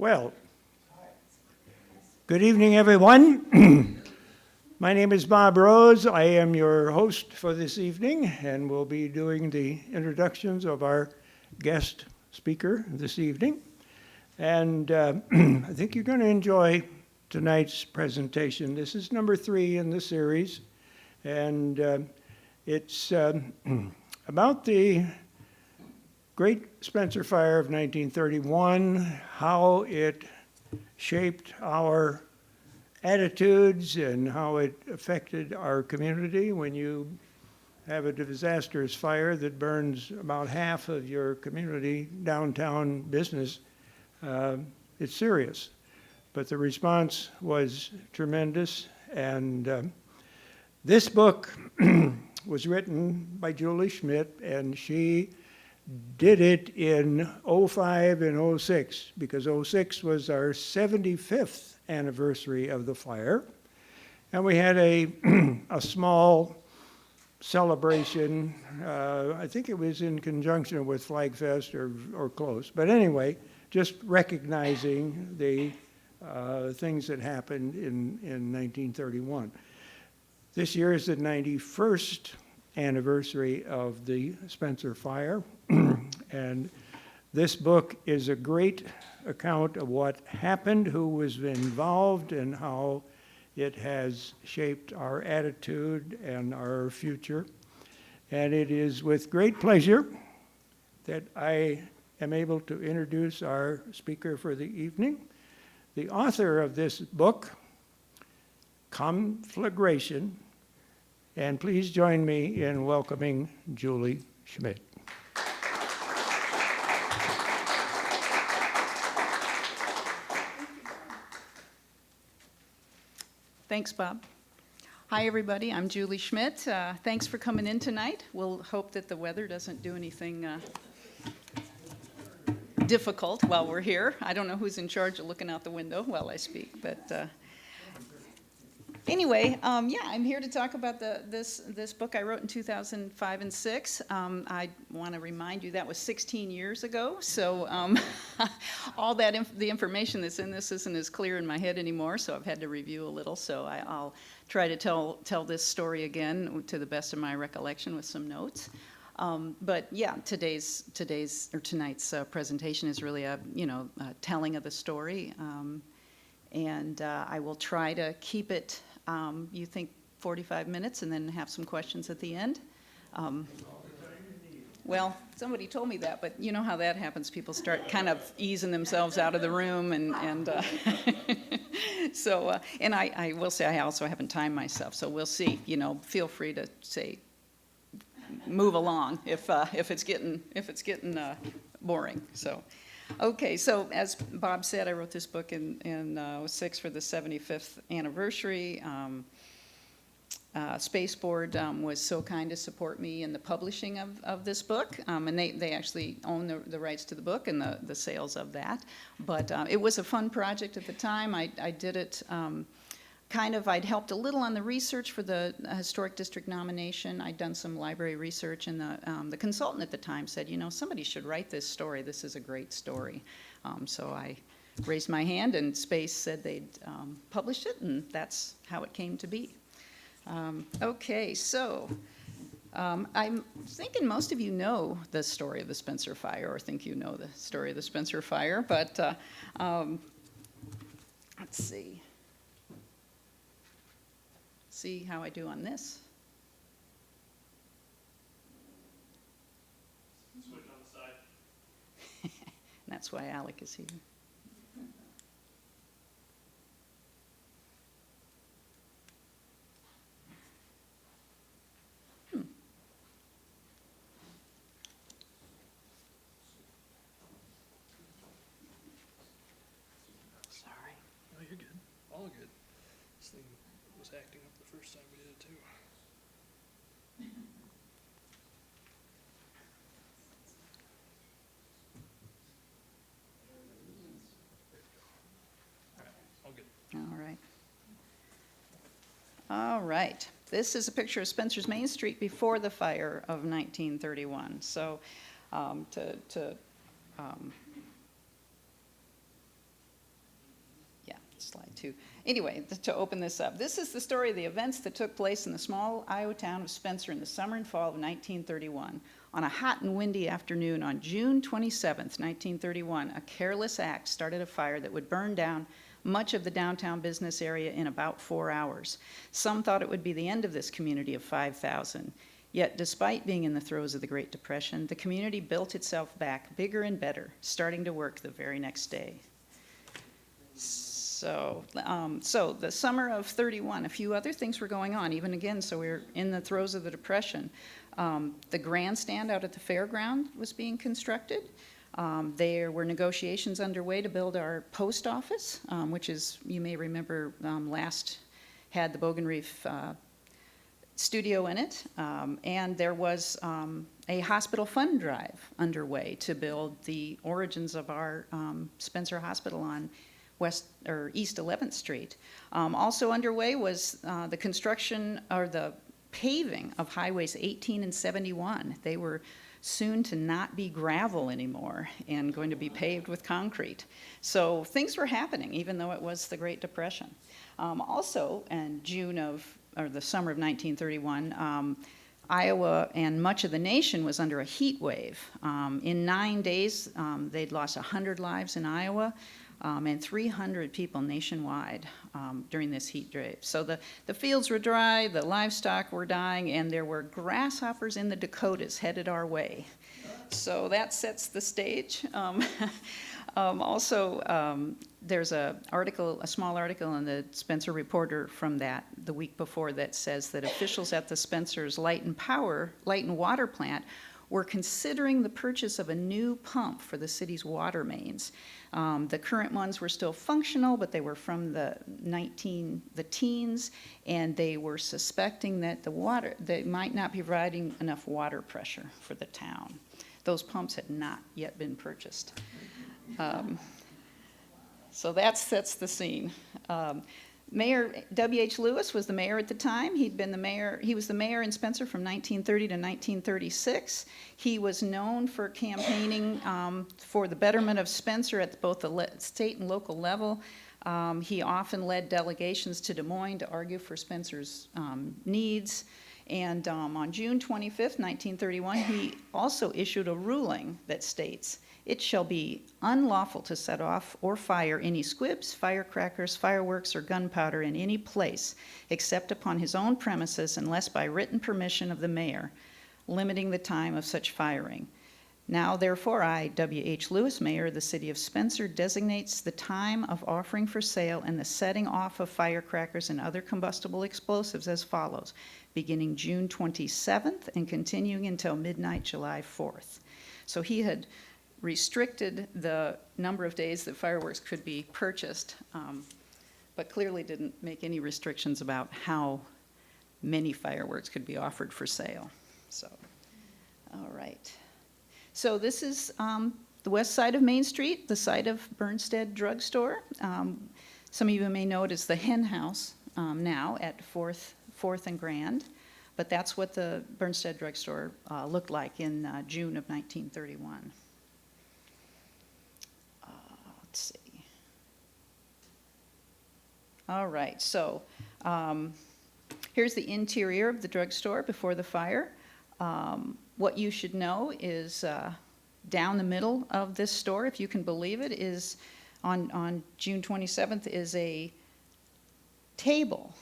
Well, good evening, everyone. My name is Bob Rose. I am your host for this evening, and we'll be doing the introductions of our guest speaker this evening. And I think you're going to enjoy tonight's presentation. This is number 3 in the series, and it's about the Great Spencer Fire of 1931, how it shaped our attitudes and how it affected our community. When you have a disastrous fire that burns about half of your community downtown business, it's serious. But the response was tremendous, and this book was written by Julie Schmidt, and she did it in 05 and 06, because 06 was our 75th anniversary of the fire. And we had a small celebration. I think it was in conjunction with Flag Fest or close. But anyway, just recognizing the things that happened in 1931. This year is the 91st anniversary of the Spencer Fire, and this book is a great account of what happened, who was involved, and how it has shaped our attitude and our future. And it is with great pleasure that I am able to introduce our speaker for the evening, the author of this book, Conflagration. And please join me in welcoming Julie Schmidt. Thanks, Bob. Hi, everybody. I'm Julie Schmidt. Thanks for coming in tonight. We'll hope that the weather doesn't do anything difficult while we're here. I don't know who's in charge of looking out the window while I speak, but anyway, yeah, I'm here to talk about this book I wrote in 2005 and 6. I want to remind you that was 16 years ago, so all that the information that's in this isn't as clear in my head anymore, so I've had to review a little. So I'll try to tell this story again to the best of my recollection with some notes. But yeah, tonight's presentation is really a telling of the story, and I will try to keep it. You think 45 minutes and then have some questions at the end? Well, somebody told me that, but you know how that happens. People start kind of easing themselves out of the room, and so, and I will say I also haven't timed myself, so we'll see. Feel free to say, move along if it's getting boring. So. Okay, so as Bob said, I wrote this book in 06 for the 75th anniversary. Spaceport was so kind to support me in the publishing of this book, and they actually own the rights to the book and the sales of that. But it was a fun project at the time. I did it I'd helped a little on the research for the Historic District nomination. I'd done some library research, and the consultant at the time said, somebody should write this story. This is a great story. So I raised my hand, and Space said they'd publish it, and that's how it came to be. Okay, so I'm thinking most of you know the story of the Spencer Fire, or think you know the story of the Spencer Fire, but let's see. See how I do on this. Switch on the side. And that's why Alec is here. Sorry. No, you're good. All good. This thing was acting up the first time we did it too. All good. All right. All right. This is a picture of Spencer's Main Street before the fire of 1931. So to open this up. This is the story of the events that took place in the small Iowa town of Spencer in the summer and fall of 1931. On a hot and windy afternoon on June 27th, 1931, a careless act started a fire that would burn down much of the downtown business area in about 4 hours. Some thought it would be the end of this community of 5,000. Yet, despite being in the throes of the Great Depression, the community built itself back bigger and better, starting to work the very next day. So the summer of 31, a few other things were going on, even again, so we were in the throes of the Depression. The grandstand out at the fairground was being constructed. There were negotiations underway to build our post office, which is, you may remember, last had the Bogan Reef studio in it. And there was a hospital fund drive underway to build the origins of our Spencer Hospital on East 11th Street. Also underway was the construction or the paving of highways 18 and 71. They were soon to not be gravel anymore and going to be paved with concrete. So things were happening, even though it was the Great Depression. Also, in the summer of 1931, Iowa and much of the nation was under a heat wave. In 9 days, they'd lost 100 lives in Iowa. And 300 people nationwide during this heat wave. So the fields were dry, the livestock were dying, and there were grasshoppers in the Dakotas headed our way. So that sets the stage. There's a small article in the Spencer Reporter from the week before that says that officials at the Spencer's Light and Water plant were considering the purchase of a new pump for the city's water mains. The current ones were still functional, but they were from the teens, and they were suspecting that they might not be providing enough water pressure for the town. Those pumps had not yet been purchased. So that sets the scene. Mayor W.H.Lewis was the mayor at the time. He was the mayor in Spencer from 1930 to 1936. He was known for campaigning for the betterment of Spencer at both the state and local level. He often led delegations to Des Moines to argue for Spencer's needs. And on June 25th, 1931, he also issued a ruling that states, "It shall be unlawful to set off or fire any squibs, firecrackers, fireworks, or gunpowder in any place except upon his own premises unless by written permission of the mayor, limiting the time of such firing. Now, therefore, I, W.H. Lewis, mayor of the city of Spencer, designates the time of offering for sale and the setting off of firecrackers and other combustible explosives as follows, beginning June 27th and continuing until midnight, July 4th. So he had restricted the number of days that fireworks could be purchased, but clearly didn't make any restrictions about how many fireworks could be offered for sale. So, all right. So this is the west side of Main Street, the site of Bjornstad Drugstore. Some of you may know it as the Hen House now at 4th and Grand, but that's what the Bjornstad Drugstore looked like in June of 1931. Let's see. All right, so here's the interior of the drugstore before the fire. What you should know is down the middle of this store, if you can believe it, is on June 27th is a table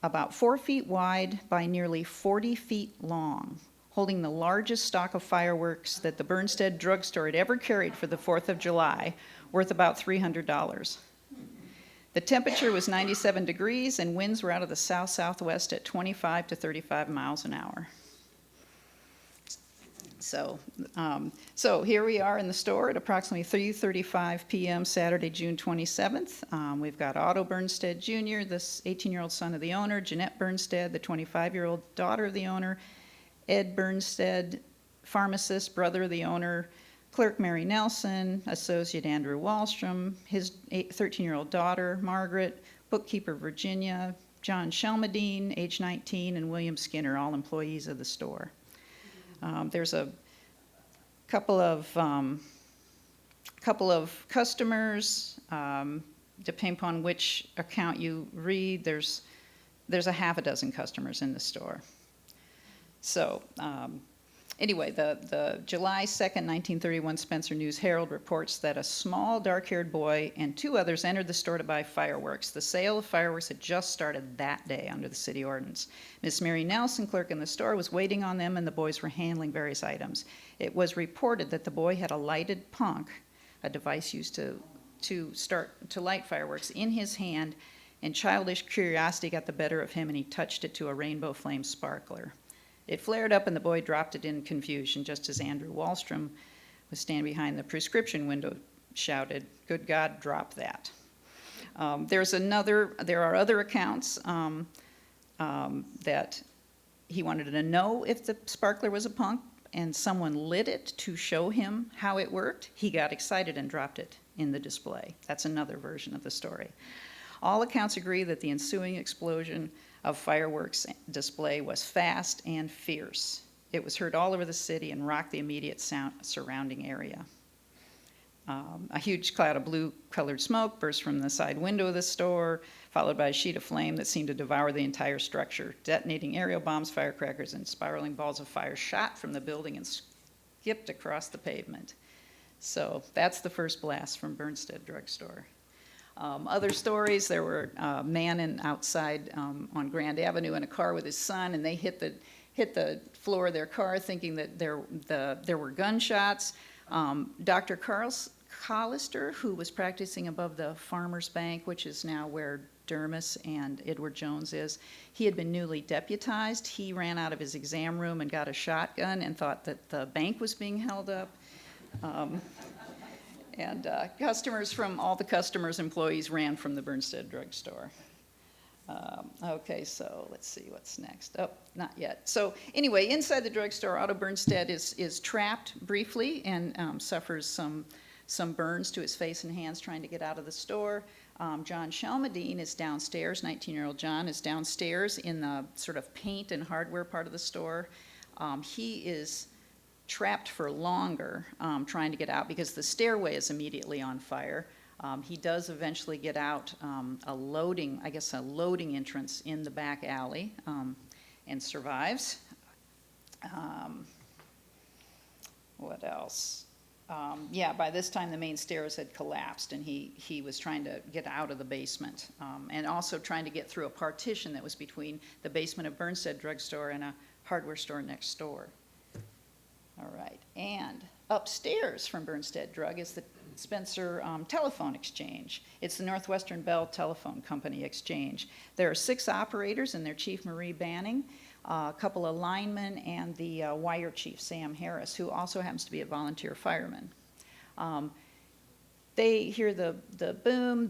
about 4 feet wide by nearly 40 feet long, holding the largest stock of fireworks that the Bjornstad Drugstore had ever carried for the 4th of July, worth about $300. The temperature was 97 degrees and winds were out of the south-southwest at 25 to 35 miles an hour. So here we are in the store at approximately 3:35 p.m. Saturday, June 27th. We've got Otto Bjornstad Jr., this 18-year-old son of the owner, Jeanette Bjornstad, the 25-year-old daughter of the owner, Ed Bjornstad, pharmacist, brother of the owner, clerk Mary Nelson, associate Andrew Wallstrom, his 13-year-old daughter, Margaret, bookkeeper Virginia, John Shelmadine, age 19, and William Skinner, all employees of the store. There's a couple of customers, depending upon which account you read, there's a half a dozen customers in the store. So anyway, the July 2nd, 1931 Spencer News Herald reports that a small dark-haired boy and two others entered the store to buy fireworks. The sale of fireworks had just started that day under the city ordinance. Miss Mary Nelson, clerk in the store, was waiting on them, and the boys were handling various items. It was reported that the boy had a lighted punk, a device used to light fireworks, in his hand, and childish curiosity got the better of him, and he touched it to a rainbow flame sparkler. It flared up, and the boy dropped it in confusion, just as Andrew Wallstrom was standing behind the prescription window, shouted, "Good God, drop that." There are other accounts that he wanted to know if the sparkler was a punk, and someone lit it to show him how it worked. He got excited and dropped it in the display. That's another version of the story. All accounts agree that the ensuing explosion of fireworks display was fast and fierce. It was heard all over the city and rocked the immediate surrounding area. A huge cloud of blue-colored smoke burst from the side window of the store, followed by a sheet of flame that seemed to devour the entire structure. Detonating aerial bombs, firecrackers, and spiraling balls of fire shot from the building and skipped across the pavement. So that's the first blast from Bjornstad drugstore. Other stories, there were a man outside on Grand Avenue in a car with his son, and they hit the floor of their car thinking that there were gunshots. Dr. Collister, who was practicing above the Farmers Bank, which is now where Dermis and Edward Jones is, he had been newly deputized. He ran out of his exam room and got a shotgun and thought that the bank was being held up. And all the customers, employees ran from the Bjornstad drugstore. Okay, so let's see what's next. Oh, not yet. So anyway, inside the drugstore, Otto Bjornstad is trapped briefly and suffers some burns to his face and hands trying to get out of the store. John Shelmadine is downstairs. 19-year-old John is downstairs in the sort of paint and hardware part of the store. He is trapped for longer, trying to get out because the stairway is immediately on fire. He does eventually get out a loading entrance in the back alley and survives. What else? By this time the main stairs had collapsed, and he was trying to get out of the basement and also trying to get through a partition that was between the basement of Bjornstad drugstore and a hardware store next door. All right, and upstairs from Bjornstad Drug is the Spencer Telephone Exchange. It's the Northwestern Bell Telephone Company Exchange. There are 6 operators and their chief, Marie Banning, a couple of linemen, and the wire chief, Sam Harris, who also happens to be a volunteer fireman. They hear the boom.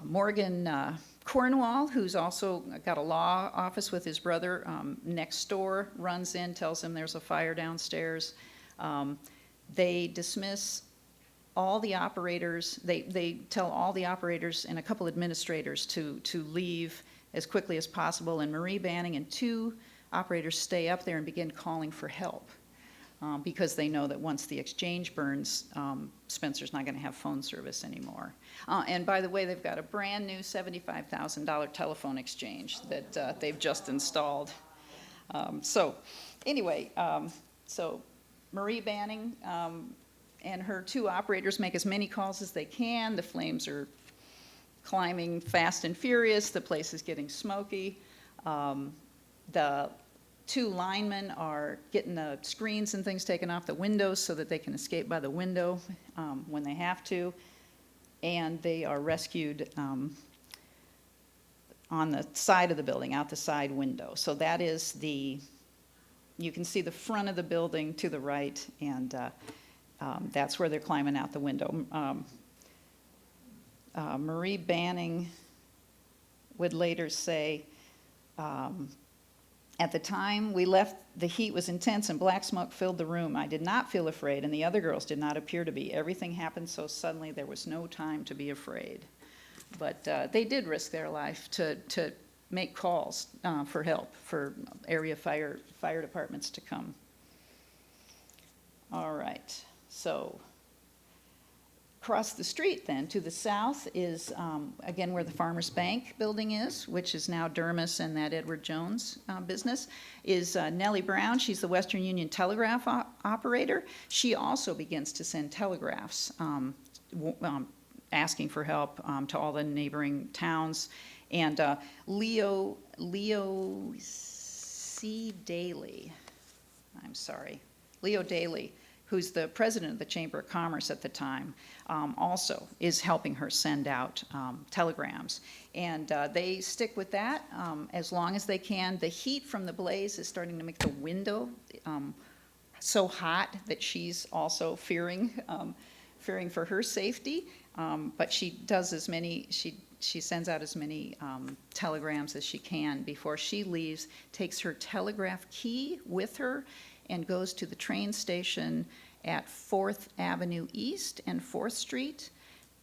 Morgan Cornwall, who's also got a law office with his brother next door, runs in, tells him there's a fire downstairs. They dismiss all the operators. They tell all the operators and a couple administrators to leave as quickly as possible, and Marie Banning and 2 operators stay up there and begin calling for help because they know that once the exchange burns, Spencer's not going to have phone service anymore. And by the way, they've got a brand new $75,000 telephone exchange that they've just installed. So Marie Banning and her 2 operators make as many calls as they can. The flames are climbing fast and furious. The place is getting smoky. The 2 linemen are getting the screens and things taken off the windows so that they can escape by the window when they have to. And they are rescued on the side of the building, out the side window. So that is you can see the front of the building to the right, and that's where they're climbing out the window. Marie Banning would later say, at the time we left, the heat was intense and black smoke filled the room. I did not feel afraid, and the other girls did not appear to be. Everything happened so suddenly there was no time to be afraid. But they did risk their life to make calls for help, for area fire departments to come. All right, so Across the street then, to the south, is, again, where the Farmers Bank building is, which is now Dermis and that Edward Jones business, is Nellie Brown. She's the Western Union Telegraph operator. She also begins to send telegraphs asking for help to all the neighboring towns. And Leo Daly, who's the president of the Chamber of Commerce at the time, also is helping her send out telegrams. And they stick with that as long as they can. The heat from the blaze is starting to make the window so hot that she's also fearing for her safety. But she does as many, she sends out as many telegrams as she can before she leaves, takes her telegraph key with her, and goes to the train station at 4th Avenue East and 4th Street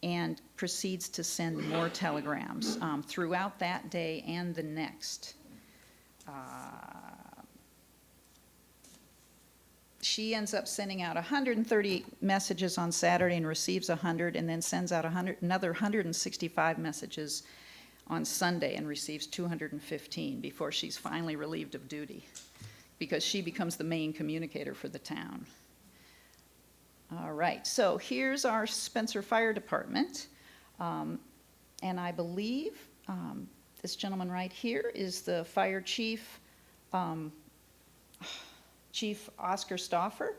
and proceeds to send more telegrams throughout that day and the next. She ends up sending out 130 messages on Saturday and receives 100, and then sends out another 165 messages on Sunday and receives 215 before she's finally relieved of duty, because she becomes the main communicator for the town. All right, so here's our Spencer Fire Department. And I believe this gentleman right here is the fire chief, Chief Oscar Stauffer.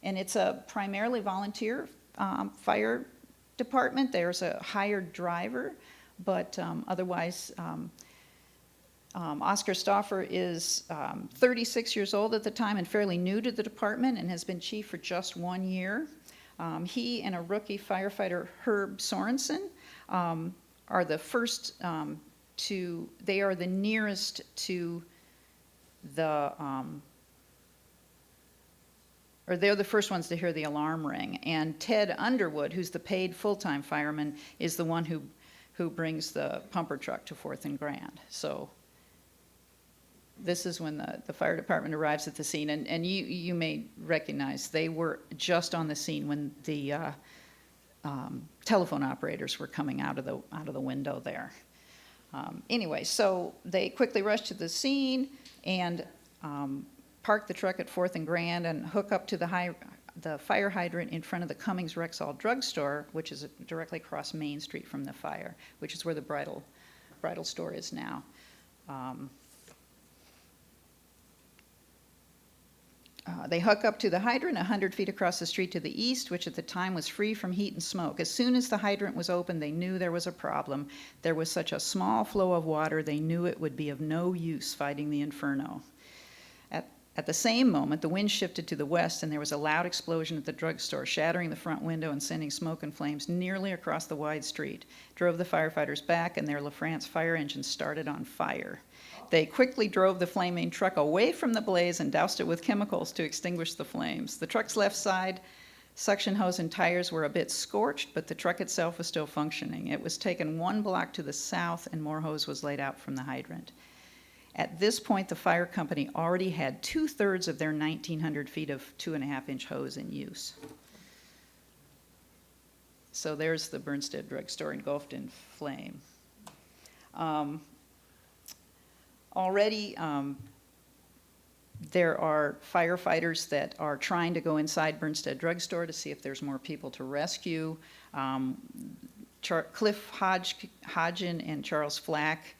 And it's a primarily volunteer fire department. There's a hired driver, but otherwise, Oscar Stauffer is 36 years old at the time and fairly new to the department and has been chief for just 1 year. He and a rookie firefighter, Herb Sorensen, are the first they are the nearest to the, or they're the first ones to hear the alarm ring. And Ted Underwood, who's the paid full-time fireman, is the one who brings the pumper truck to 4th and Grand. So this is when the fire department arrives at the scene, and you may recognize they were just on the scene when the telephone operators were coming out of the window there. Anyway, so they quickly rush to the scene and park the truck at 4th and Grand and hook up to the fire hydrant in front of the Cummings Rexall drugstore, which is directly across Main Street from the fire, which is where the bridal store is now. They hook up to the hydrant 100 feet across the street to the east, which at the time was free from heat and smoke. As soon as the hydrant was open, they knew there was a problem. There was such a small flow of water, they knew it would be of no use fighting the inferno. At the same moment, the wind shifted to the west, and there was a loud explosion at the drugstore, shattering the front window and sending smoke and flames nearly across the wide street. Drove the firefighters back, and their LaFrance fire engine started on fire. They quickly drove the flaming truck away from the blaze and doused it with chemicals to extinguish the flames. The truck's left side suction hose and tires were a bit scorched, but the truck itself was still functioning. It was taken 1 block to the south, and more hose was laid out from the hydrant. At this point, the fire company already had 2/3 of their 1,900 feet of 2.5-inch hose in use. So there's the Bjornstad drugstore engulfed in flame. Already, there are firefighters that are trying to go inside Bjornstad drugstore to see if there's more people to rescue. Cliff Hodgen and Charles Flack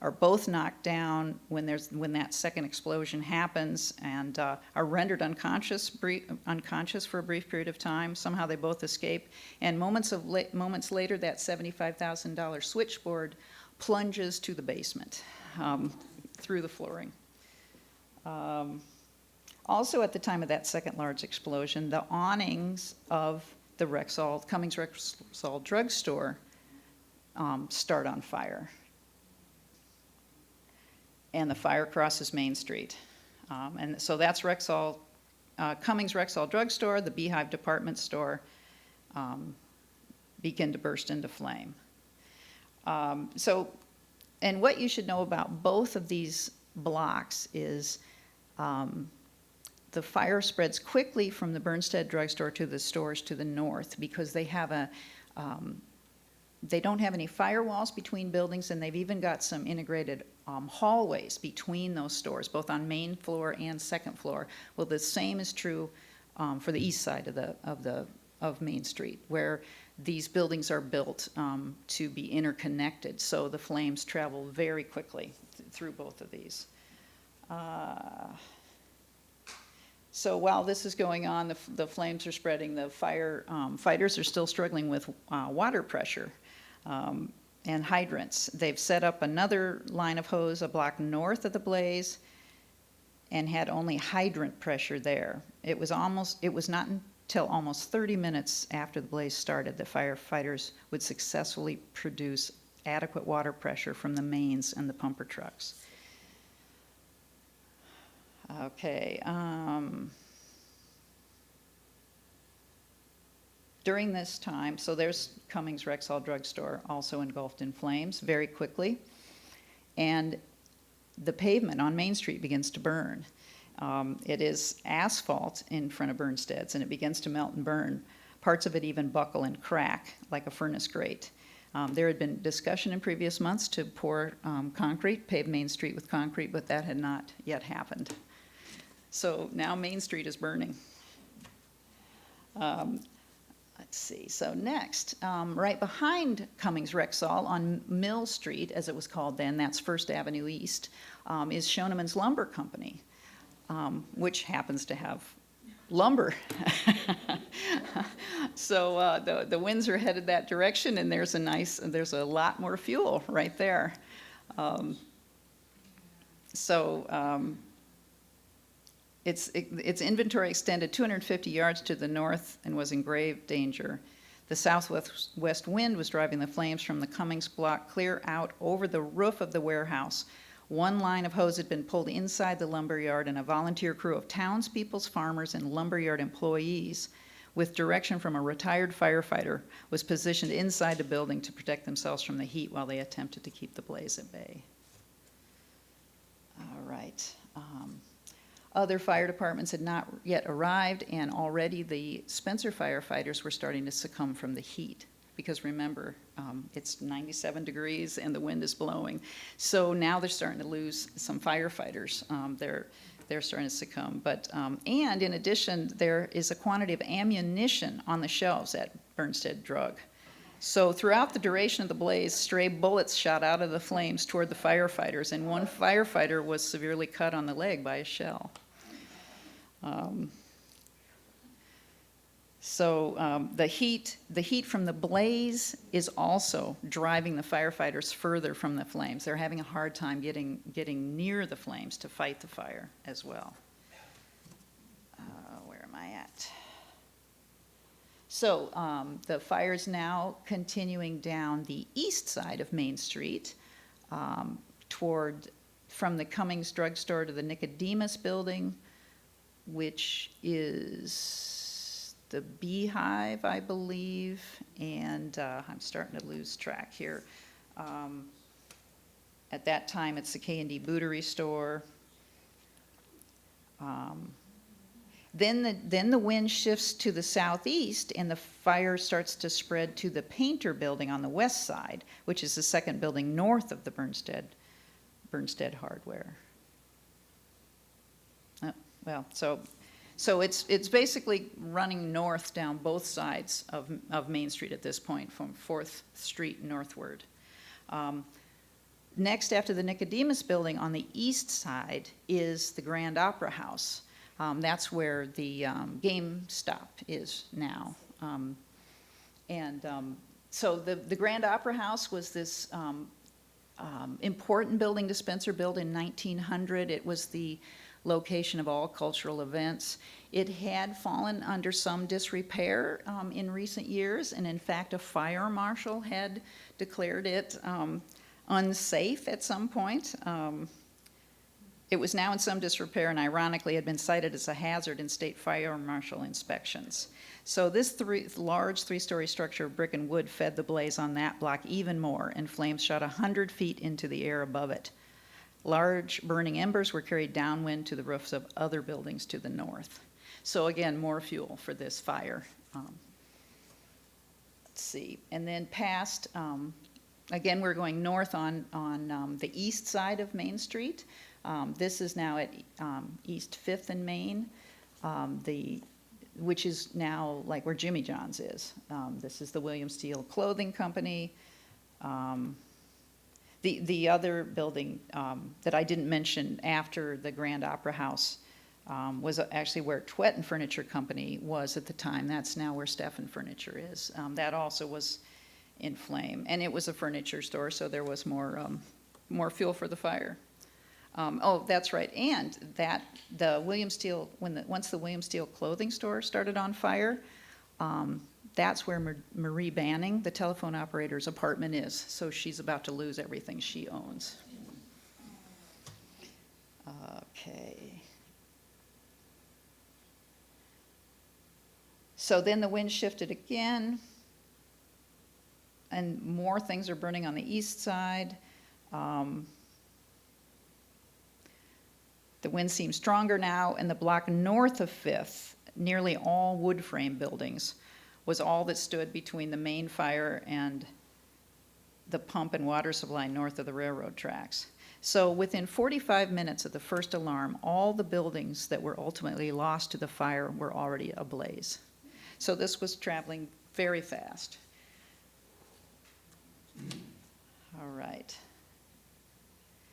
are both knocked down when that second explosion happens, and are rendered unconscious for a brief period of time. Somehow they both escape, and moments later, that $75,000 switchboard plunges to the basement through the flooring. Also, at the time of that second large explosion, the awnings of the Cummings Rexall drugstore start on fire. And the fire crosses Main Street. And so that's Cummings Rexall drugstore, the Beehive department store, begin to burst into flame. And what you should know about both of these blocks is the the fire spreads quickly from the Bjornstad drugstore to the stores to the north because they have they don't have any firewalls between buildings, and they've even got some integrated hallways between those stores, both on main floor and second floor. Well, the same is true for the east side of Main Street, where these buildings are built to be interconnected, so the flames travel very quickly through both of these. So while this is going on, the flames are spreading. The fighters are still struggling with water pressure and hydrants. They've set up another line of hose a block north of the blaze and had only hydrant pressure there. It was not until almost 30 minutes after the blaze started that firefighters would successfully produce adequate water pressure from the mains and the pumper trucks. Okay. During this time, so there's Cummings Rexall drugstore also engulfed in flames very quickly, and the pavement on Main Street begins to burn. It is asphalt in front of Bjornstad's, and it begins to melt and burn. Parts of it even buckle and crack like a furnace grate. There had been discussion in previous months to pour concrete, pave Main Street with concrete, but that had not yet happened. So now Main Street is burning. Let's see, so next, right behind Cummings Rexall on Mill Street, as it was called then, that's First Avenue East, is Schoeneman's Lumber Company, which happens to have lumber. So the winds are headed that direction, and there's a lot more fuel right there. Its inventory extended 250 yards to the north and was in grave danger. The southwest wind was driving the flames from the Cummings block clear out over the roof of the warehouse. One line of hose had been pulled inside the lumberyard, and a volunteer crew of townspeople, farmers, and lumberyard employees, with direction from a retired firefighter, was positioned inside the building to protect themselves from the heat while they attempted to keep the blaze at bay. All right. Other fire departments had not yet arrived, and already the Spencer firefighters were starting to succumb from the heat. Because remember, it's 97 degrees and the wind is blowing. So now they're starting to lose some firefighters. They're starting to succumb. And in addition, there is a quantity of ammunition on the shelves at Bjornstad Drug. So throughout the duration of the blaze, stray bullets shot out of the flames toward the firefighters, and one firefighter was severely cut on the leg by a shell. The heat from the blaze is also driving the firefighters further from the flames. They're having a hard time getting near the flames to fight the fire as well. Where am I at? So the fire's now continuing down the east side of Main Street from the Cummings drugstore to the Nicodemus building, which is the Beehive, I believe, and I'm starting to lose track here. At that time, it's the K&D Bootery store. Then the wind shifts to the southeast, and the fire starts to spread to the Painter building on the west side, which is the second building north of the Bjornstad Hardware. So it's basically running north down both sides of Main Street at this point, from 4th Street northward. Next, after the Nicodemus building on the east side, is the Grand Opera House. That's where the GameStop is now. So the Grand Opera House was this important building to Spencer built in 1900. It was the location of all cultural events. It had fallen under some disrepair in recent years, and in fact a fire marshal had declared it unsafe at some point. It was now in some disrepair, and ironically had been cited as a hazard in state fire marshal inspections. So this large three-story structure of brick and wood fed the blaze on that block even more, and flames shot 100 feet into the air above it. Large burning embers were carried downwind to the roofs of other buildings to the north. So again, more fuel for this fire. Let's see, and then past, again, we're going north on the east side of Main Street. This is now at East 5th and Main, which is now like where Jimmy John's is. This is the William Steele Clothing Company. The other building that I didn't mention after the Grand Opera House was actually where Twetton Furniture Company was at the time. That's now where Steffen Furniture is. That also was in flame, and it was a furniture store, so there was more fuel for the fire. Oh, that's right, and that the William Steele, once the William Steele Clothing store started on fire, that's where Marie Banning, the telephone operator's apartment, is. So she's about to lose everything she owns. Okay. So then the wind shifted again, and more things are burning on the east side. The wind seems stronger now, and the block north of 5th, nearly all wood frame buildings, was all that stood between the main fire and the pump and water supply north of the railroad tracks. So within 45 minutes of the first alarm, all the buildings that were ultimately lost to the fire were already ablaze. So this was traveling very fast. All right.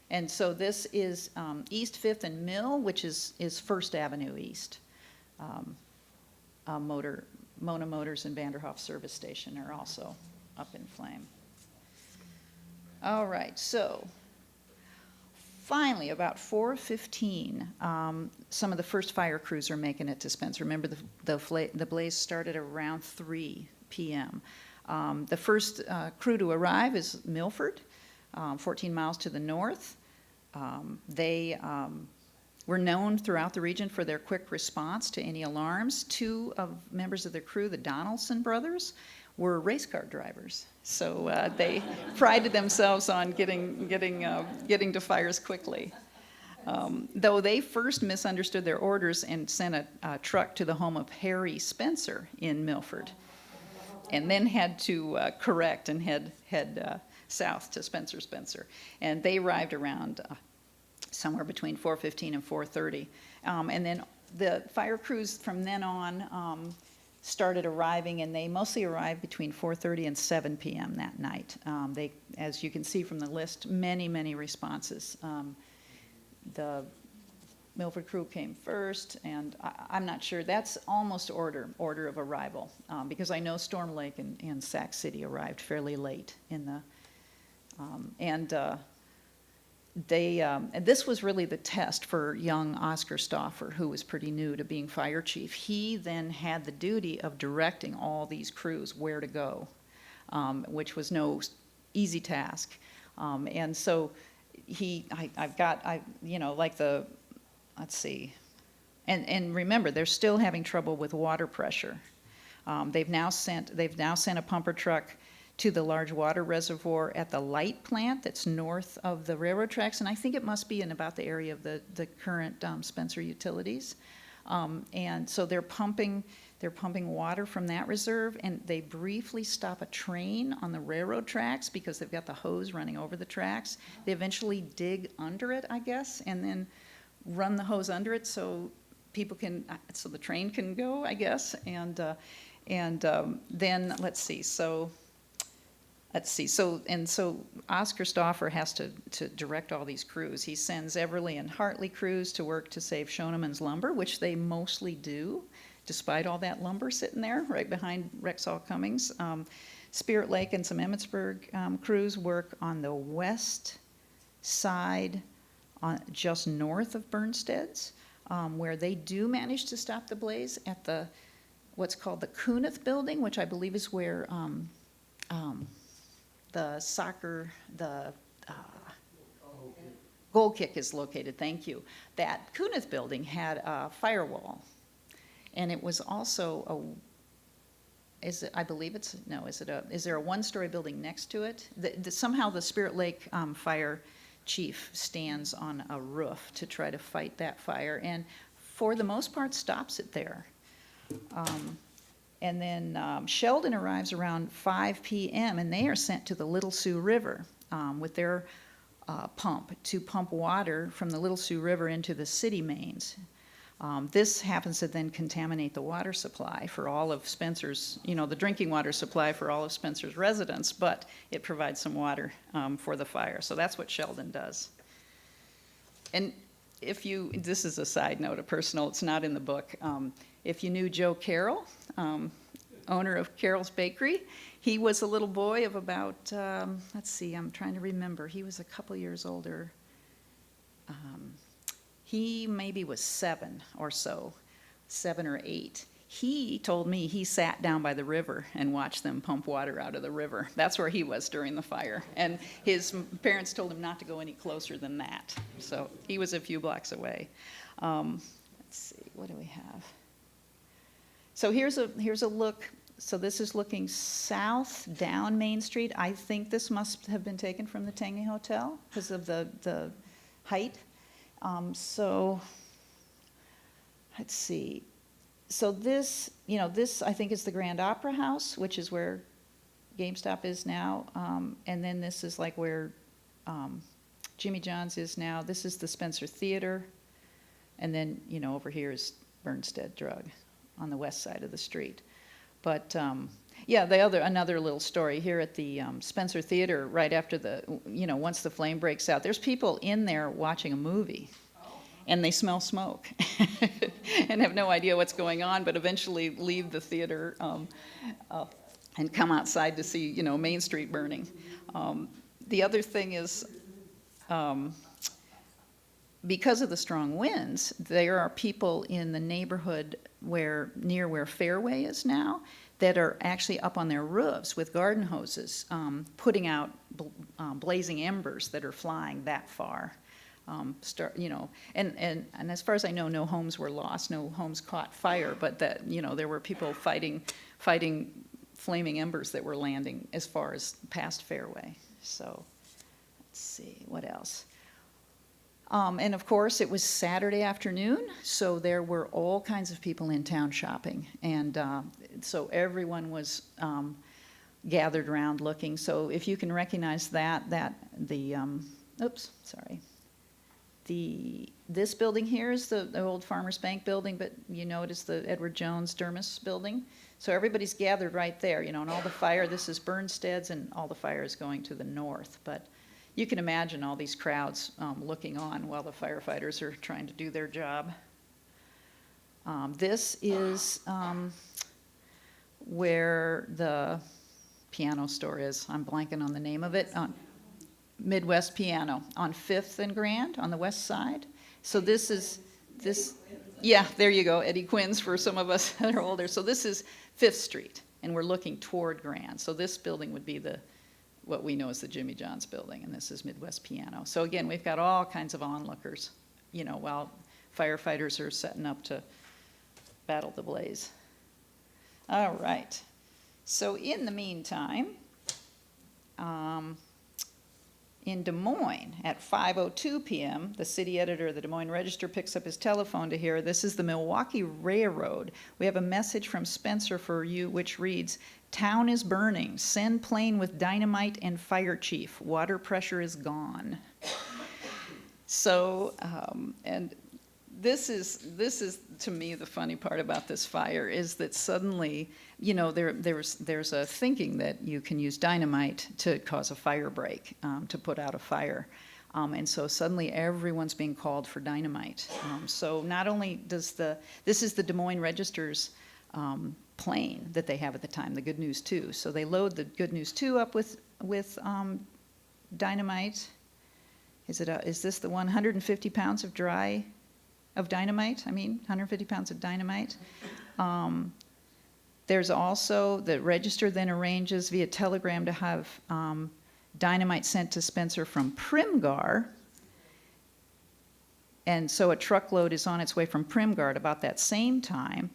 And so this is East 5th and Mill, which is First Avenue East. Mona Motors and Vanderhoff Service Station are also up in flame. All right, so finally, about 4:15, some of the first fire crews are making it to Spencer. Remember, the blaze started around 3 p.m. The first crew to arrive is Milford, 14 miles to the north. They were known throughout the region for their quick response to any alarms. 2 members of the crew, the Donaldson brothers, were race car drivers. So they prided themselves on getting to fires quickly. Though they first misunderstood their orders and sent a truck to the home of Harry Spencer in Milford, and then had to correct and head south to Spencer. And they arrived around somewhere between 4:15 and 4:30. And then the fire crews from then on started arriving, and they mostly arrived between 4:30 and 7 p.m. that night. They, as you can see from the list, many responses. The Milford crew came first, and I'm not sure. That's almost order of arrival, because I know Storm Lake and Sac City arrived fairly late in the, and this was really the test for young Oscar Stauffer, who was pretty new to being fire chief. He then had the duty of directing all these crews where to go, which was no easy task. And so let's see. And remember, they're still having trouble with water pressure. They've now sent a pumper truck to the large water reservoir at the light plant that's north of the railroad tracks, and I think it must be in about the area of the current Spencer Utilities. And so they're pumping water from that reserve, and they briefly stop a train on the railroad tracks because they've got the hose running over the tracks. They eventually dig under it, I guess, and then run the hose under it so the train can go, I guess. And then let's see. So Oscar Stauffer has to direct all these crews. He sends Everly and Hartley crews to work to save Schoeneman's lumber, which they mostly do, despite all that lumber sitting there right behind Rexall Cummings. Spirit Lake and some Emmitsburg crews work on the west side, just north of Bjornstad's, where they do manage to stop the blaze at what's called the Kunith building, which I believe is where the goal kick is located. Thank you. That Kunith building had a firewall, and it was also is there a one-story building next to it? Somehow the Spirit Lake fire chief stands on a roof to try to fight that fire, and for the most part stops it there. And then Sheldon arrives around 5 p.m., and they are sent to the Little Sioux River with their pump to pump water from the Little Sioux River into the city mains. This happens to then contaminate the water supply for all of Spencer's, the drinking water supply for all of Spencer's residents, but it provides some water for the fire. So that's what Sheldon does. And this is a side note, a personal, it's not in the book. If you knew Joe Carroll, owner of Carroll's Bakery, he was a little boy of about, let's see, I'm trying to remember. He was a couple years older. He maybe was 7 or so, 7 or 8. He told me he sat down by the river and watched them pump water out of the river. That's where he was during the fire. And his parents told him not to go any closer than that. So he was a few blocks away. Let's see, what do we have? So here's a look. So this is looking south down Main Street. I think this must have been taken from the Tangy Hotel because of the height. So let's see. So this I think is the Grand Opera House, which is where GameStop is now. And then this is like where Jimmy John's is now. This is the Spencer Theater. And then, over here is Bjornstad Drug on the west side of the street. But another little story here at the Spencer Theater, right after once the flame breaks out, there's people in there watching a movie, and they smell smoke and have no idea what's going on, but eventually leave the theater and come outside to see, Main Street burning. The other thing is, because of the strong winds, there are people in the neighborhood near where Fairway is now that are actually up on their roofs with garden hoses, putting out blazing embers that are flying that far. And as far as I know, no homes were lost, no homes caught fire, but that there were people fighting flaming embers that were landing as far as past Fairway. So let's see what else. And of course, it was Saturday afternoon, so there were all kinds of people in town shopping. And so everyone was gathered around looking. So if you can recognize this building here is the old Farmers Bank building, but you notice the Edward Jones Dermis building. So everybody's gathered right there, and all the fire, this is Bjornstad's, and all the fire is going to the north. But you can imagine all these crowds looking on while the firefighters are trying to do their job. This is where the piano store is. I'm blanking on the name of it. Midwest Piano on 5th and Grand on the west side. So this. Yeah, there you go, Eddie Quinn's for some of us that are older. So this is 5th Street, and we're looking toward Grand. So this building would be what we know as the Jimmy John's building, and this is Midwest Piano. So again, we've got all kinds of onlookers, while firefighters are setting up to battle the blaze. All right. So in the meantime, in Des Moines at 5:02 p.m., the city editor of the Des Moines Register picks up his telephone to hear, this is the Milwaukee Railroad. We have a message from Spencer for you, which reads, "Town is burning. Send plane with dynamite and fire chief. Water pressure is gone." So, and this is to me the funny part about this fire is that suddenly, there's a thinking that you can use dynamite to cause a fire break, to put out a fire. And so suddenly everyone's being called for dynamite. So not only this is the Des Moines Register's plane that they have at the time, the Good News 2. So they load the Good News 2 up with dynamite. Is this the 150 pounds of dynamite? 150 pounds of dynamite. There's also, the Register then arranges via telegram to have dynamite sent to Spencer from Primgar. And so a truckload is on its way from Primgar at about that same time.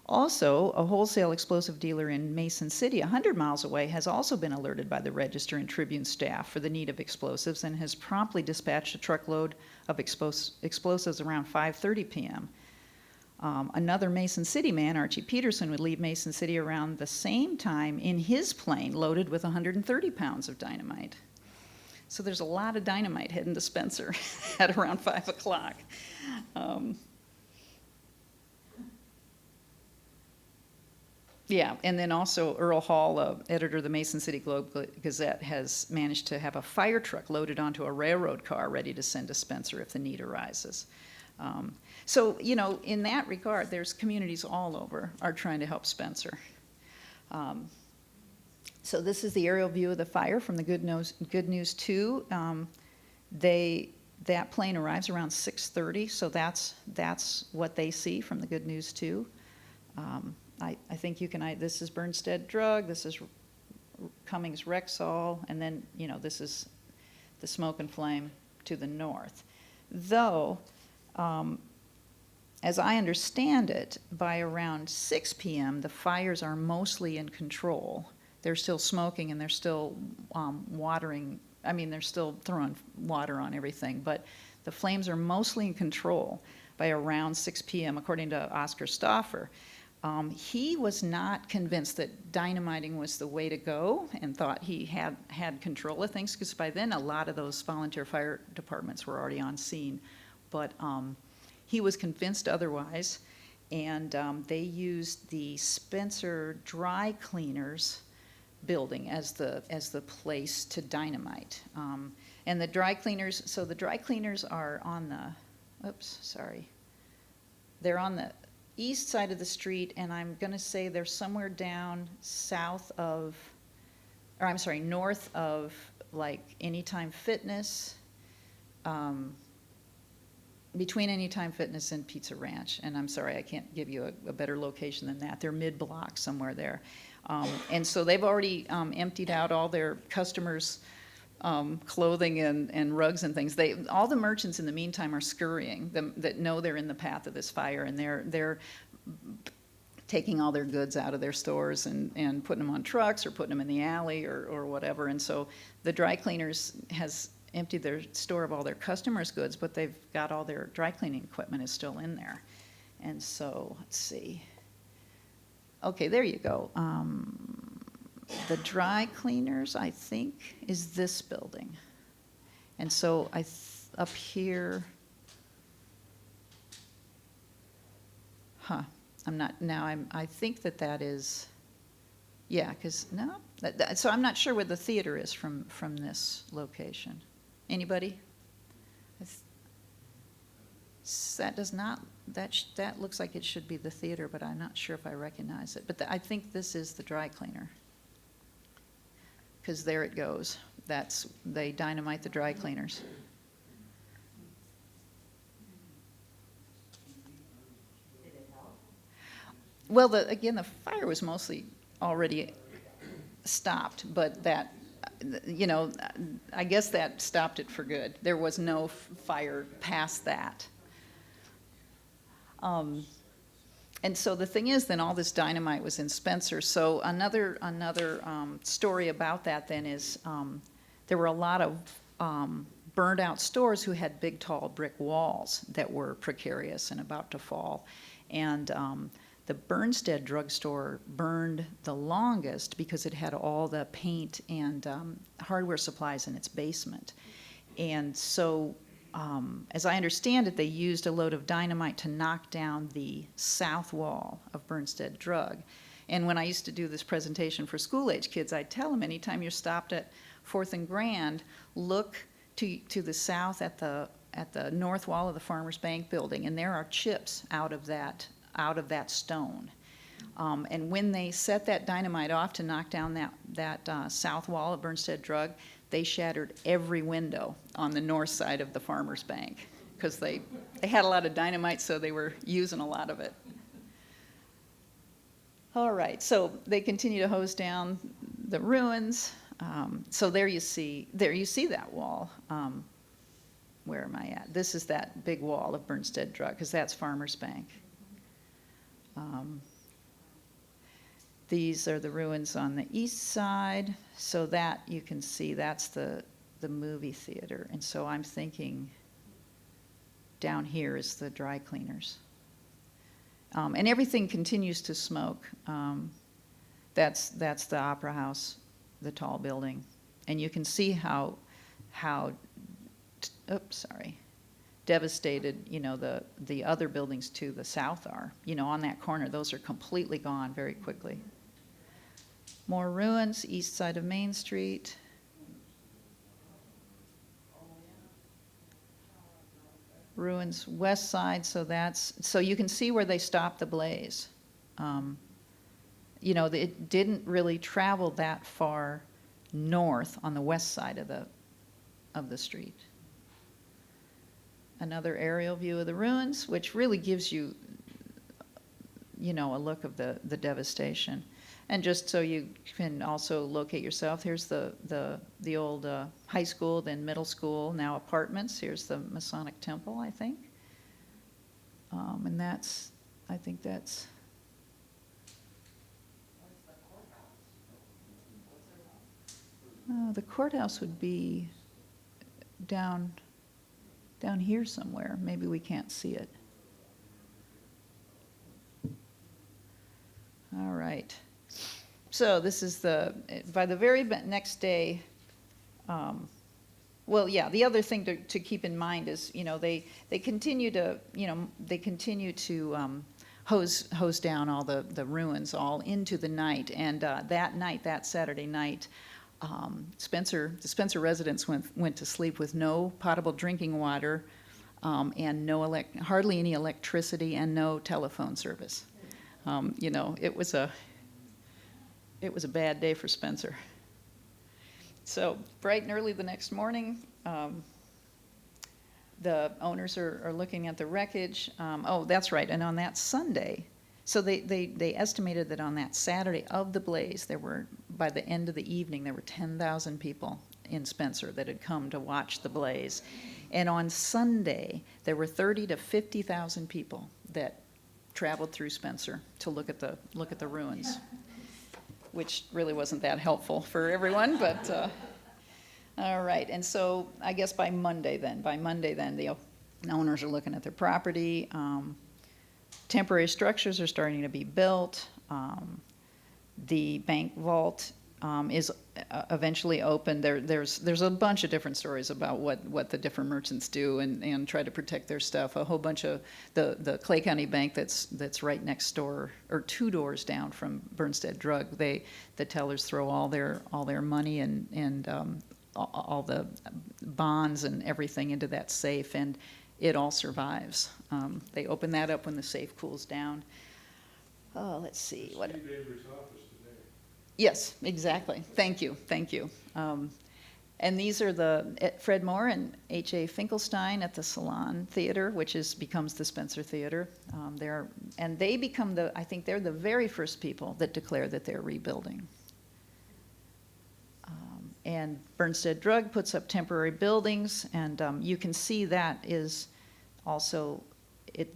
Also, a wholesale explosive dealer in Mason City, 100 miles away, has also been alerted by the Register and Tribune staff for the need of explosives and has promptly dispatched a truckload of explosives around 5:30 p.m. Another Mason City man, Archie Peterson, would leave Mason City around the same time in his plane loaded with 130 pounds of dynamite. So there's a lot of dynamite heading to Spencer at around 5 o'clock. Yeah, and then also Earl Hall, editor of the Mason City Globe-Gazette, has managed to have a fire truck loaded onto a railroad car ready to send to Spencer if the need arises. So, you know, in that regard, there's communities all over are trying to help Spencer. So this is the aerial view of the fire from the Good News 2. That plane arrives around 6:30, so that's what they see from the Good News 2. I think you can, this is Bjornstad Drug, this is Cummings Rexall, and then, you know, this is the smoke and flame to the north. Though, as I understand it, by around 6 p.m., the fires are mostly in control. They're still smoking and they're still they're still throwing water on everything, but the flames are mostly in control by around 6 p.m., according to Oscar Stauffer. He was not convinced that dynamiting was the way to go and thought he had control of things, because by then a lot of those volunteer fire departments were already on scene. But he was convinced otherwise, and they used the Spencer Dry Cleaners building as the place to dynamite. And the dry cleaners, so the dry cleaners are on the, they're on the east side of the street, and I'm going to say they're somewhere down north of like Anytime Fitness, between Anytime Fitness and Pizza Ranch. And I'm sorry, I can't give you a better location than that. They're mid-block somewhere there. And so they've already emptied out all their customers' clothing and rugs and things. All the merchants in the meantime are scurrying, that know they're in the path of this fire, and they're taking all their goods out of their stores and putting them on trucks or putting them in the alley or whatever. And so the dry cleaners has emptied their store of all their customers' goods, but they've got all their dry cleaning equipment is still in there. And so, let's see. Okay, there you go. The dry cleaners, I think, is this building. And so up here, I think that is, yeah, because, no, so I'm not sure where the theater is from this location. Anybody? That does not, that looks like it should be the theater, but I'm not sure if I recognize it. But I think this is the dry cleaner, because there it goes. They dynamite the dry cleaners. Did it help? Well, again, the fire was mostly already stopped, but that, you know, I guess that stopped it for good. There was no fire past that. And so the thing is, then all this dynamite was in Spencer. So another story about that then is there were a lot of burned out stores who had big, tall brick walls that were precarious and about to fall. And the Bjornstad drugstore burned the longest because it had all the paint and hardware supplies in its basement. And so, as I understand it, they used a load of dynamite to knock down the south wall of Bjornstad Drug. And when I used to do this presentation for school-age kids, I'd tell them, anytime you're stopped at 4th and Grand, look to the south at the north wall of the Farmers Bank building, and there are chips out of that stone. And when they set that dynamite off to knock down that south wall of Bjornstad Drug, they shattered every window on the north side of the Farmers Bank, because they had a lot of dynamite, so they were using a lot of it. All right, so they continue to hose down the ruins. So there you see that wall. Where am I at? This is that big wall of Bjornstad Drug, because that's Farmers Bank. These are the ruins on the east side. So that, you can see, that's the movie theater. And so I'm thinking down here is the dry cleaners. And everything continues to smoke. That's the Opera House, the tall building. And you can see how devastated, the other buildings to the south are. On that corner, those are completely gone very quickly. More ruins, east side of Main Street. Ruins west side, so you can see where they stopped the blaze. It didn't really travel that far north on the west side of the street. Another aerial view of the ruins, which really gives you, a look of the devastation. And just so you can also locate yourself, here's the old high school, then middle school, now apartments. Here's the Masonic Temple, I think. And I think that's. The courthouse would be down here somewhere. Maybe we can't see it. All right. So this is by the very next day, the other thing to keep in mind is, they continue to hose down all the ruins all into the night. And that Saturday night, the Spencer residents went to sleep with no potable drinking water, and hardly any electricity and no telephone service. It was a bad day for Spencer. So bright and early the next morning, the owners are looking at the wreckage. That's right. And on that Sunday, so they estimated that on that Saturday of the blaze, by the end of the evening, there were 10,000 people in Spencer that had come to watch the blaze. And on Sunday, there were 30 to 50,000 people that traveled through Spencer to look at the ruins, which really wasn't that helpful for everyone, but all right. And so I guess by Monday then, the owners are looking at their property. Temporary structures are starting to be built. The bank vault is eventually open. There's a bunch of different stories about what the different merchants do and try to protect their stuff. A whole bunch of the Clay County Bank that's right next door, or 2 doors down from Bjornstad Drug. The tellers throw all their money and all the bonds and everything into that safe, and it all survives. They open that up when the safe cools down. Oh, let's see. What? Steve Avery's office today. Yes, exactly. Thank you. And these are Fred Moore and H.A. Finkelstein at the Salon Theater, which becomes the Spencer Theater. They become I think they're the very first people that declare that they're rebuilding. And Bjornstad Drug puts up temporary buildings, and you can see that is also,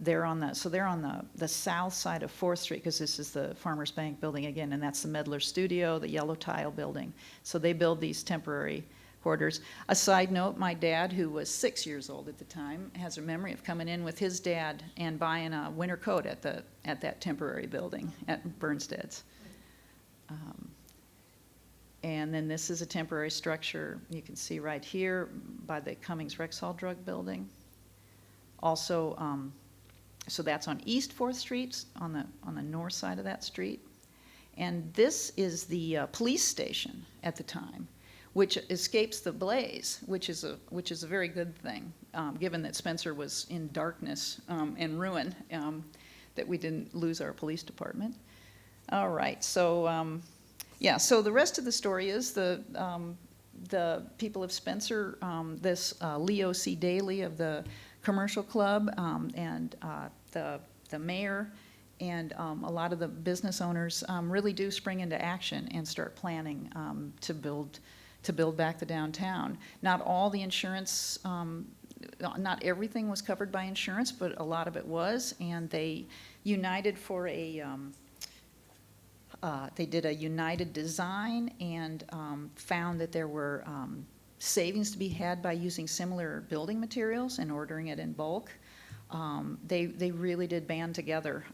they're on the south side of 4th Street, because this is the Farmers Bank building again, and that's the Medler Studio, the yellow tile building. So they build these temporary quarters. A side note, my dad, who was 6 years old at the time, has a memory of coming in with his dad and buying a winter coat at that temporary building at Bjornstad's. And then this is a temporary structure you can see right here by the Cummings Rexall drug building. Also, so that's on East 4th Street, on the north side of that street. And this is the police station at the time, which escapes the blaze, which is a very good thing, given that Spencer was in darkness and ruin, that we didn't lose our police department. All right, so so the rest of the story is the people of Spencer, this Leo C. Daly of the Commercial Club, and the mayor, and a lot of the business owners really do spring into action and start planning to build back the downtown. Not all the insurance, not everything was covered by insurance, but a lot of it was, and they united for They did a united design and found that there were savings to be had by using similar building materials and ordering it in bulk. They really did band together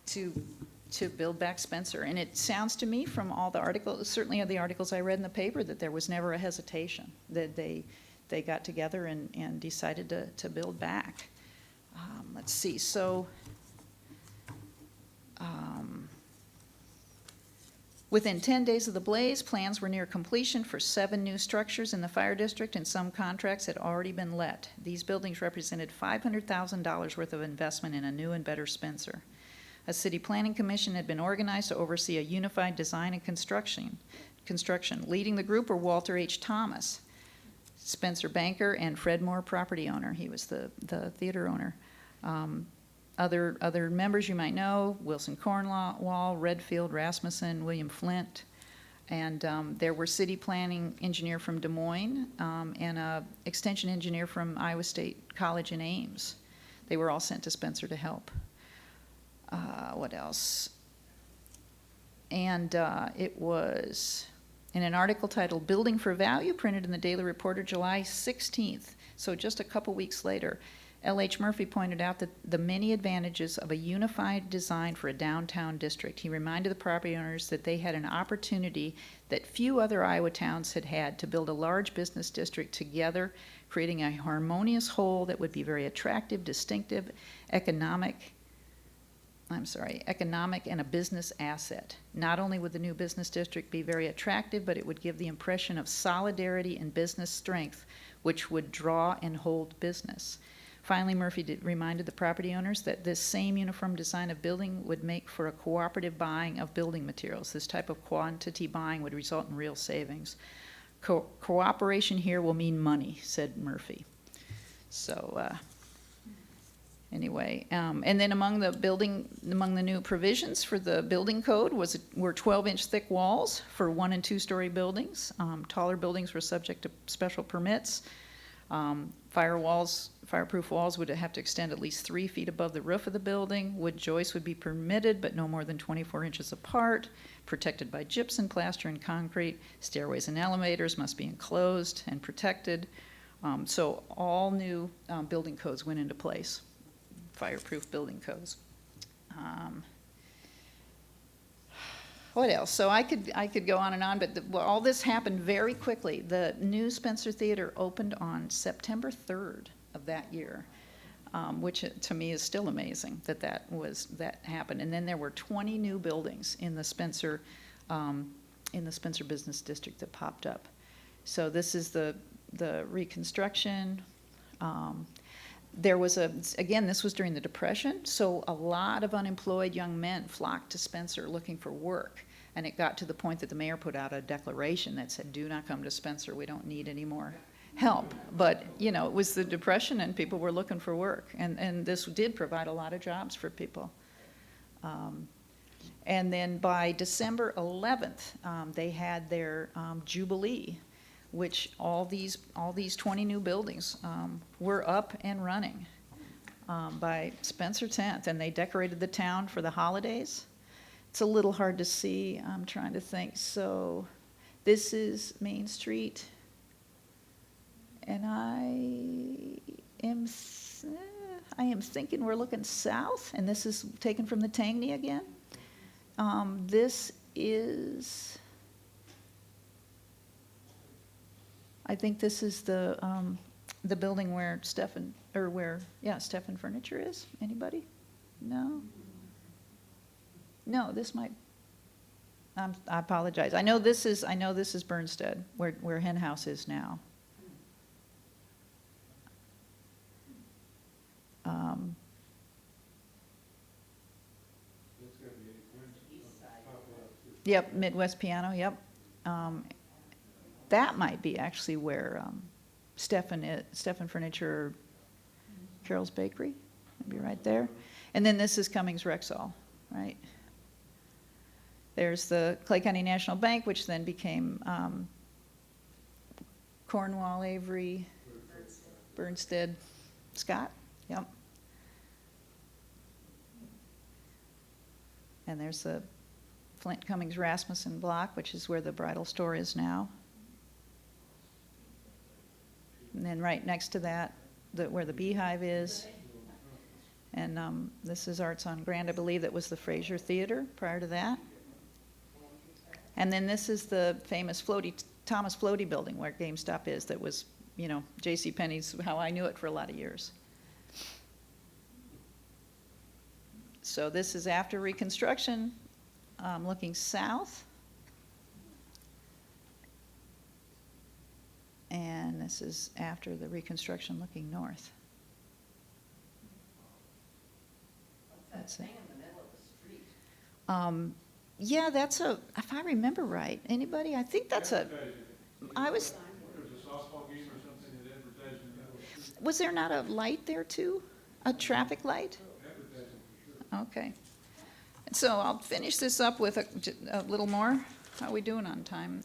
to build back Spencer. And it sounds to me from all the articles, certainly of the articles I read in the paper, that there was never a hesitation, that they got together and decided to build back. Let's see, so within 10 days of the blaze, plans were near completion for 7 new structures in the fire district, and some contracts had already been let. These buildings represented $500,000 worth of investment in a new and better Spencer. A city planning commission had been organized to oversee a unified design and construction. Leading the group were Walter H. Thomas, Spencer banker, and Fred Moore, property owner. He was the theater owner. Other members you might know: Wilson Cornwall, Redfield, Rasmussen, William Flint, and there were city planning engineer from Des Moines and a extension engineer from Iowa State College in Ames. They were all sent to Spencer to help. What else? And it was in an article titled "Building for Value," printed in the Daily Reporter July 16th, so just a couple weeks later. L.H. Murphy pointed out that the many advantages of a unified design for a downtown district. He reminded the property owners that they had an opportunity that few other Iowa towns had had to build a large business district together, creating a harmonious whole that would be very attractive, distinctive, economic, and a business asset. Not only would the new business district be very attractive, but it would give the impression of solidarity and business strength, which would draw and hold business. Finally, Murphy reminded the property owners that this same uniform design of building would make for a cooperative buying of building materials. This type of quantity buying would result in real savings. Cooperation here will mean money, said Murphy. So anyway, and then among the new provisions for the building code were 12-inch thick walls for 1- and 2-story buildings. Taller buildings were subject to special permits. Fireproof walls would have to extend at least 3 feet above the roof of the building. Wood joists would be permitted, but no more than 24 inches apart, protected by gypsum, plaster, and concrete. Stairways and elevators must be enclosed and protected. So all new building codes went into place, fireproof building codes. What else? So I could go on and on, but all this happened very quickly. The new Spencer Theater opened on September 3rd of that year, which to me is still amazing that happened. And then there were 20 new buildings in the Spencer Business District that popped up. So this is the reconstruction. There was this was during the Depression, so a lot of unemployed young men flocked to Spencer looking for work. And it got to the point that the mayor put out a declaration that said, "Do not come to Spencer, we don't need any more help." But, it was the Depression and people were looking for work. And this did provide a lot of jobs for people. And then by December 11th, they had their Jubilee, which all these 20 new buildings were up and running by Spencer 10th, and they decorated the town for the holidays. It's a little hard to see. I'm trying to think. So this is Main Street, and I am thinking we're looking south, and this is taken from the Tangney again. This is, I think this is the building where Stefan Furniture is. Anybody? No? No, this might, I apologize. I know this is Bjornstad, where Hen House is now. Yep, Midwest Piano, yep. That might be actually where Stefan Furniture, Carol's Bakery, maybe right there. And then this is Cummings Rexall, right? There's the Clay County National Bank, which then became Cornwall, Avery, Bjornstad, Scott, yep. And there's the Flint Cummings Rasmussen block, which is where the bridal store is now. And then right next to that, where the Beehive is. And this is Arts on Grand, I believe that was the Fraser Theater prior to that. And then this is the famous Thomas Floaty building where GameStop is, that was, you know, J.C. Penney's, how I knew it for a lot of years. So this is after Reconstruction, looking south. And this is after the Reconstruction, looking north. What's that thing in the middle of the street? Yeah, that's if I remember right, anybody? I think that's was, There was a softball game or something that advertised in that was was there not a light there too? A traffic light? advertising for sure. Okay. So I'll finish this up with a little more. How are we doing on time?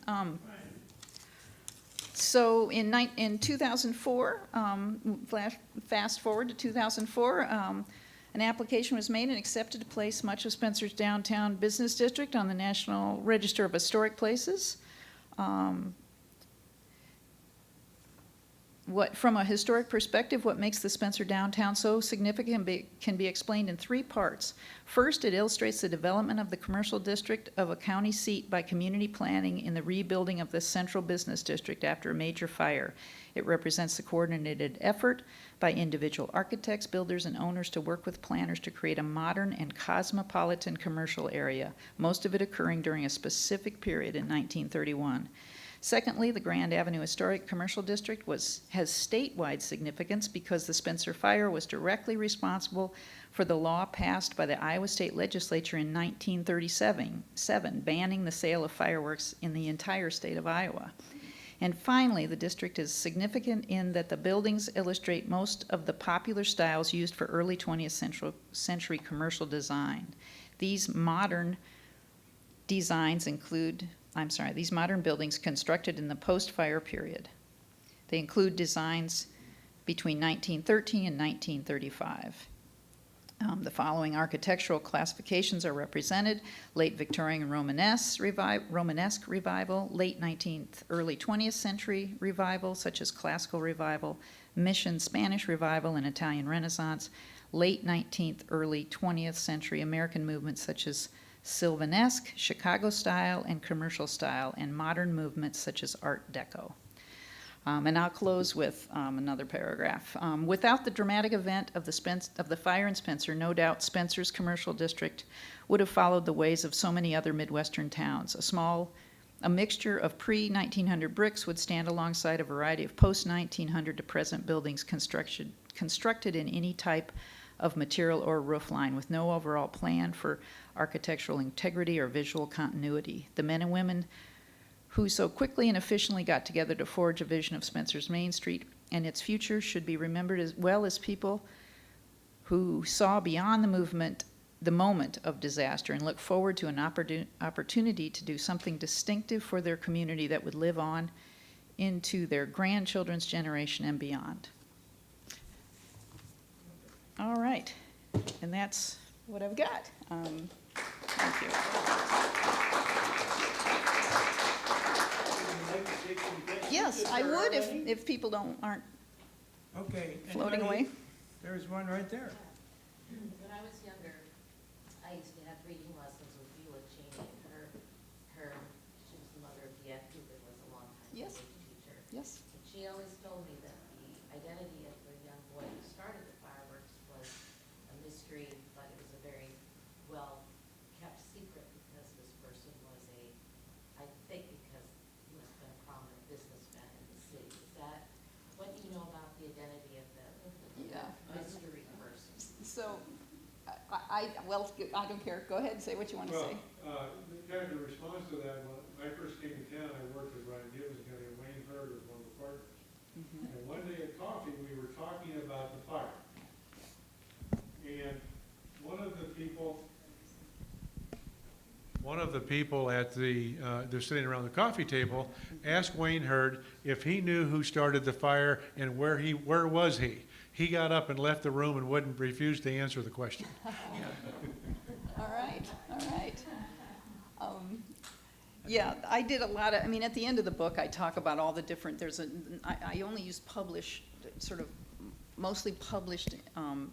So in 2004, fast forward to 2004, an application was made and accepted to place much of Spencer's downtown business district on the National Register of Historic Places. From a historic perspective, what makes the Spencer downtown so significant can be explained in three parts. First, it illustrates the development of the commercial district of a county seat by community planning in the rebuilding of the central business district after a major fire. It represents the coordinated effort by individual architects, builders, and owners to work with planners to create a modern and cosmopolitan commercial area, most of it occurring during a specific period in 1931. Secondly, the Grand Avenue Historic Commercial District has statewide significance because the Spencer Fire was directly responsible for the law passed by the Iowa State Legislature in 1937, banning the sale of fireworks in the entire state of Iowa. And finally, the district is significant in that the buildings illustrate most of the popular styles used for early 20th century commercial design. These modern buildings constructed in the post-fire period. They include designs between 1913 and 1935. The following architectural classifications are represented: late Victorian Romanesque revival, late 19th, early 20th century revival, such as Classical Revival, Mission Spanish Revival, and Italian Renaissance, late 19th, early 20th century American movements such as Sylvanesque, Chicago style, and commercial style, and modern movements such as Art Deco. And I'll close with another paragraph. Without the dramatic event of the fire in Spencer, no doubt Spencer's commercial district would have followed the ways of so many other Midwestern towns. A mixture of pre-1900 bricks would stand alongside a variety of post-1900 to present buildings constructed in any type of material or roof line with no overall plan for architectural integrity or visual continuity. The men and women who so quickly and efficiently got together to forge a vision of Spencer's Main Street and its future should be remembered as well as people who saw beyond the moment of disaster and looked forward to an opportunity to do something distinctive for their community that would live on into their grandchildren's generation and beyond. All right, and that's what I've got. Thank you. Yes, I would if people aren't Okay. floating anybody? away. There's one right there. When I was younger, I used to have reading lessons with Beulah Cheney, and she was the mother of Diet Cooper, was a long-time Yes. English teacher. Yes. And she always told me that the identity of the young boy who started the fireworks was a mystery, but it was a very well-kept secret because this person was I think because he must have been a prominent businessman in the city. Is that, what do you know about the identity of the Yeah. mystery person? So, I don't care. Go ahead and say what you want to say. Kind of in response to that, when I first came to town, I worked with Brian Gibbons, and Wayne Hurd was one of the partners. Mm-hmm. And one day at coffee, we were talking about the fire. And one of the people at they're sitting around the coffee table, asked Wayne Hurd if he knew who started the fire and where was he. He got up and left the room and refused to answer the question. All right. Yeah, I did a lot of, I mean, at the end of the book, I talk about all the different, I only use sort of mostly published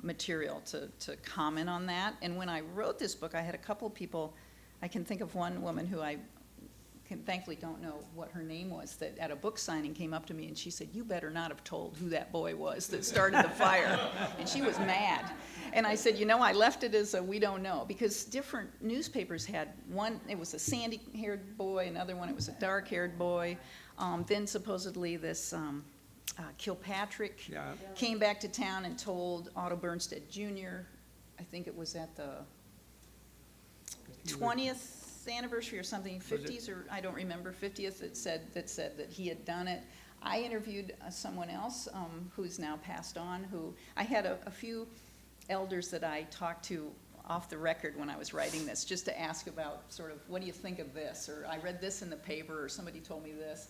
material to comment on that. And when I wrote this book, I had a couple people, I can think of one woman who thankfully don't know what her name was, that at a book signing came up to me and she said, "You better not have told who that boy was that started the fire." And she was mad. And I said, I left it as a we don't know, because different newspapers had one, it was a sandy-haired boy, another one, it was a dark-haired boy. Then supposedly this Kilpatrick came back to town and told Otto Bjornstad Jr., I think it was at the 20th anniversary or something, 50s, or I don't remember, 50th, that said that he had done it. I interviewed someone else who's now passed on, who I had a few elders that I talked to off the record when I was writing this, just to ask about sort of, what do you think of this? Or I read this in the paper, or somebody told me this.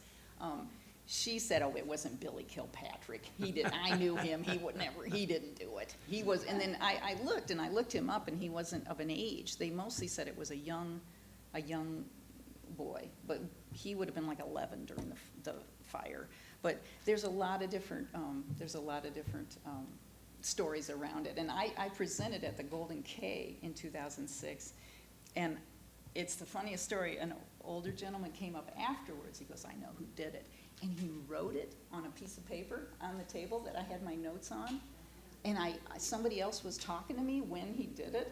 She said, "Oh, it wasn't Billy Kilpatrick. I knew him. He didn't do it. He was," and then I looked him up, and he wasn't of an age. They mostly said it was a young boy, but he would have been like 11 during the fire. But there's a lot of different stories around it, and I presented at the Golden K in 2006, and it's the funniest story. An older gentleman came up afterwards. He goes, "I know who did it," and he wrote it on a piece of paper on the table that I had my notes on, and somebody else was talking to me when he did it.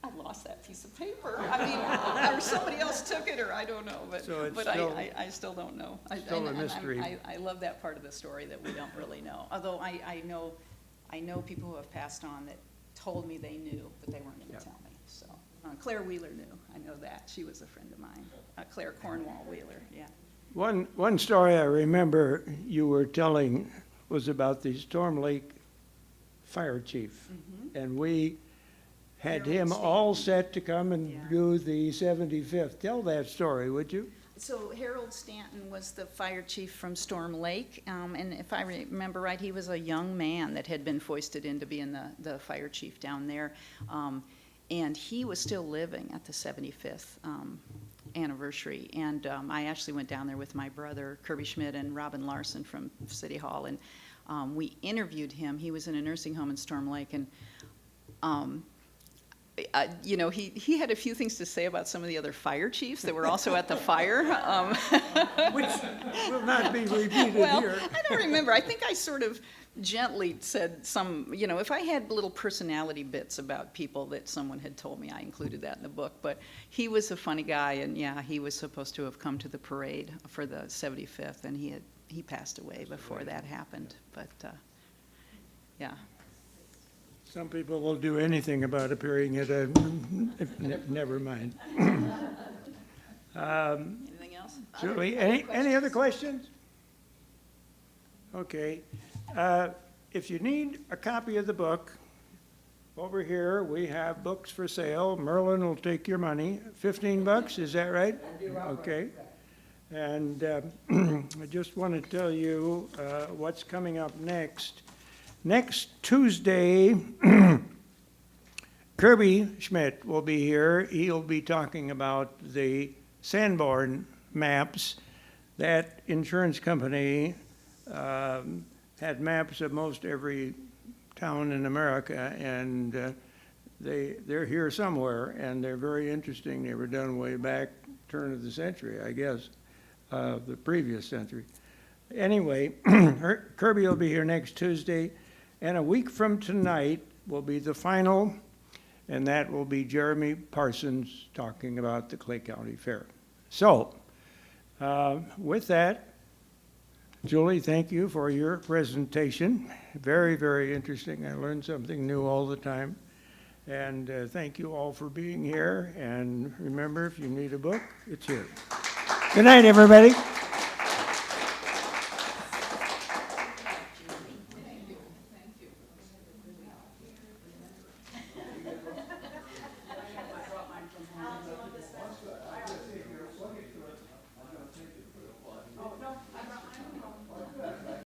I lost that piece of paper. I mean, or somebody else took it, or I don't know. But So it's I still don't know. Still a mystery. I love that part of the story that we don't really know. Although I know people who have passed on that told me they knew, but they weren't going to tell me. So Claire Wheeler knew. I know that. She was a friend of mine. Claire Cornwall Wheeler. Yeah. One story I remember you were telling was about the Storm Lake fire chief, and we had Harold him all Stanton. set to come and do the 75th. Tell that story, would you? So Harold Stanton was the fire chief from Storm Lake, and if I remember right, he was a young man that had been foisted into being the fire chief down there, and he was still living at the 75th anniversary. And I actually went down there with my brother, Kirby Schmidt, and Robin Larson from City Hall, and we interviewed him. He was in a nursing home in Storm Lake, and he had a few things to say about some of the other fire chiefs that were also at the fire. Which will not be repeated Well, here. I don't remember. I think I sort of gently said some, if I had little personality bits about people that someone had told me, I included that in the book. But he was a funny guy, and he was supposed to have come to the parade for the 75th, and he passed away before that happened. But, yeah. Some people will do anything about appearing at a, never mind. Anything else? Julie, any other questions? Okay. If you need a copy of the book, over here we have books for sale. Merlin will take your money. $15, is that right? Okay. And I just want to tell you what's coming up next. Next Tuesday, Kirby Schmidt will be here. He'll be talking about the Sanborn maps. That insurance company had maps of most every town in America, and they're here somewhere, and they're very interesting. They were done way back, turn of the century, I guess, the previous century. Anyway, Kirby will be here next Tuesday. And a week from tonight will be the final, and that will be Jeremy Parsons talking about the Clay County Fair. So, with that, Julie, thank you for your presentation. Very, very interesting. I learned something new all the time. And thank you all for being here. And remember, if you need a book, it's here. Good night, everybody.